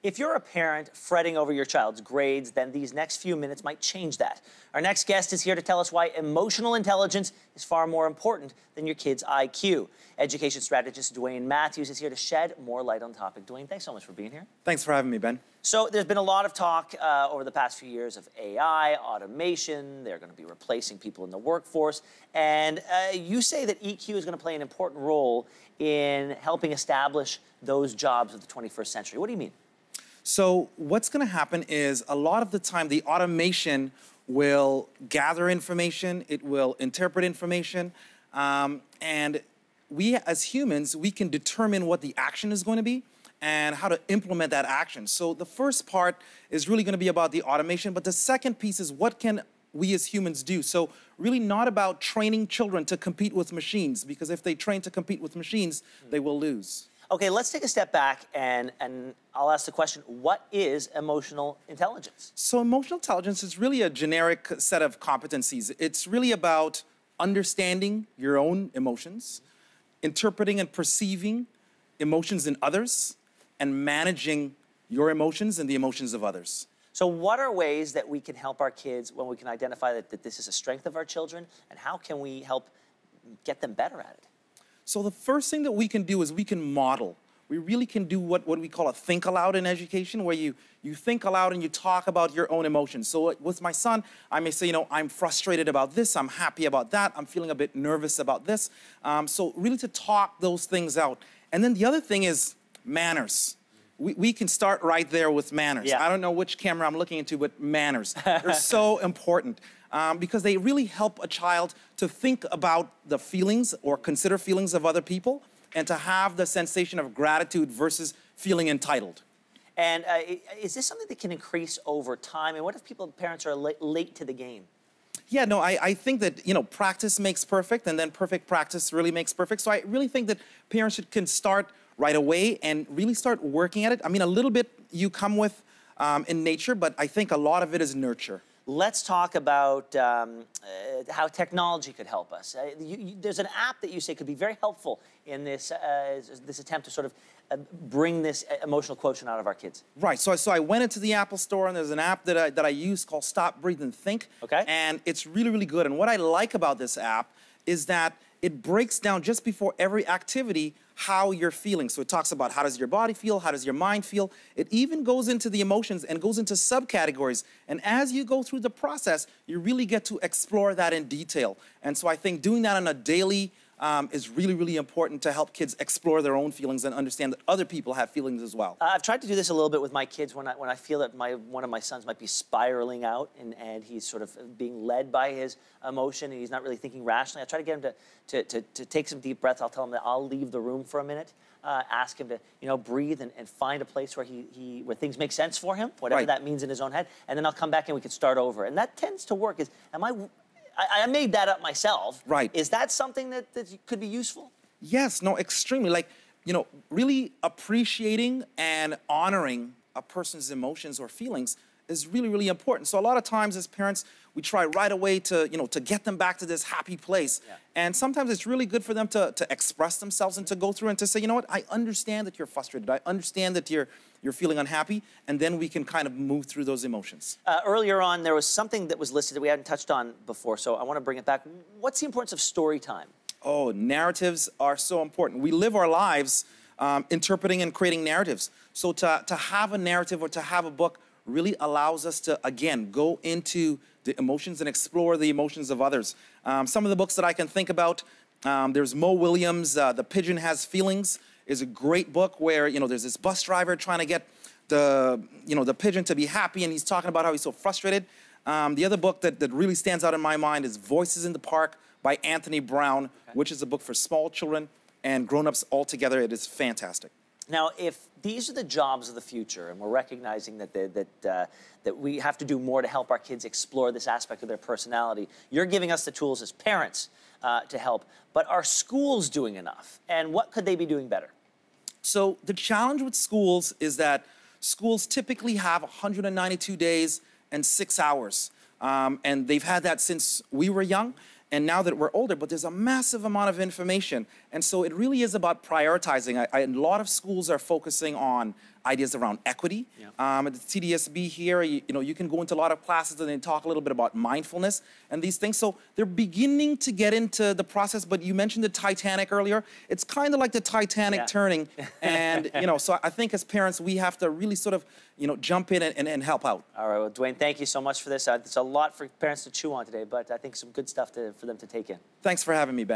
If you're a parent fretting over your child's grades, then these next few minutes might change that. Our next guest is here to tell us why emotional intelligence is far more important than your kid's IQ. Education strategist Dwayne Matthews is here to shed more light on the topic. Dwayne, thanks so much for being here. Thanks for having me, Ben. So there's been a lot of talk over the past few years of AI, automation. They're going to be replacing people in the workforce. And you say that EQ is going to play an important role in helping establish those jobs of the 21st century. What do you mean? So what's going to happen is a lot of the time the automation will gather information, it will interpret information, and we as humans, we can determine what the action is going to be and how to implement that action. So the first part is really going to be about the automation, but the second piece is what can we as humans do? So really not about training children to compete with machines, because if they train to compete with machines, they will lose. Okay, let's take a step back and I'll ask the question, what is emotional intelligence? So emotional intelligence is really a generic set of competencies. It's really about understanding your own emotions, interpreting and perceiving emotions in others, and managing your emotions and the emotions of others. So what are ways that we can help our kids when we can identify that this is a strength of our children, and how can we help get them better at it? So the first thing that we can do is we can model. We really can do what we call a think aloud in education, where you think aloud and you talk about your own emotions. So with my son, I may say, I'm frustrated about this, I'm happy about that, I'm feeling a bit nervous about this. So really to talk those things out. And then the other thing is manners. We can start right there with manners. Yeah. I don't know which camera I'm looking into, but manners. They're so important. Because they really help a child to think about the feelings or consider feelings of other people and to have the sensation of gratitude versus feeling entitled. And is this something that can increase over time? And what if parents are late to the game? Yeah, no, I think that, practice makes perfect, and then perfect practice really makes perfect. So I really think that parents can start right away and really start working at it. I mean, a little bit you come with in nature, but I think a lot of it is nurture. Let's talk about how technology could help us. There's an app that you say could be very helpful in this attempt to sort of bring this emotional quotient out of our kids. Right. So I went into the Apple Store, and there's an app that I use called Stop, Breathe, and Think. Okay. And it's really, really good. And what I like about this app is that it breaks down just before every activity how you're feeling. So it talks about how does your body feel, how does your mind feel. It even goes into the emotions and goes into subcategories. And as you go through the process, you really get to explore that in detail. And so I think doing that on a daily is really, really important to help kids explore their own feelings and understand that other people have feelings as well. I've tried to do this a little bit with my kids when I feel that one of my sons might be spiraling out and he's sort of being led by his emotion and he's not really thinking rationally. I try to get him to take some deep breaths. I'll tell him that I'll leave the room for a minute, ask him to breathe and find a place where where things make sense for him, whatever that means in his own head, and then I'll come back and we can start over. And that tends to work. I made that up myself. Right. Is that something that could be useful? Yes, no, extremely. Really appreciating and honoring a person's emotions or feelings is really, really important. So a lot of times as parents, we try right away to get them back to this happy place. Yeah. And sometimes it's really good for them to express themselves and to go through and to say, you know what, I understand that you're frustrated. I understand that you're feeling unhappy, and then we can kind of move through those emotions. Earlier on, there was something that was listed that we hadn't touched on before, so I want to bring it back. What's the importance of story time? Oh, narratives are so important. We live our lives interpreting and creating narratives. So to have a narrative or to have a book really allows us to, again, go into the emotions and explore the emotions of others. Some of the books that I can think about, there's Mo Williams' The Pigeon Has Feelings is a great book where, there's this bus driver trying to get the pigeon to be happy, and he's talking about how he's so frustrated. The other book that really stands out in my mind is Voices in the Park by Anthony Brown, which is a book for small children and grown-ups altogether. It is fantastic. Now, if these are the jobs of the future, and we're recognizing that we have to do more to help our kids explore this aspect of their personality, you're giving us the tools as parents to help. But are schools doing enough? And what could they be doing better? So the challenge with schools is that schools typically have 192 days and 6 hours. And they've had that since we were young. And now that we're older, but there's a massive amount of information. And so it really is about prioritizing. A lot of schools are focusing on ideas around equity. Yeah. At the TDSB here, you know, you can go into a lot of classes and they talk a little bit about mindfulness and these things. So they're beginning to get into the process, but you mentioned the Titanic earlier. It's kind of like the Titanic turning. And, you know, so I think as parents, we have to really sort of, you know, jump in and help out. All right, well, Dwayne, thank you so much for this. It's a lot for parents to chew on today, but I think some good stuff for them to take in. Thanks for having me, Ben.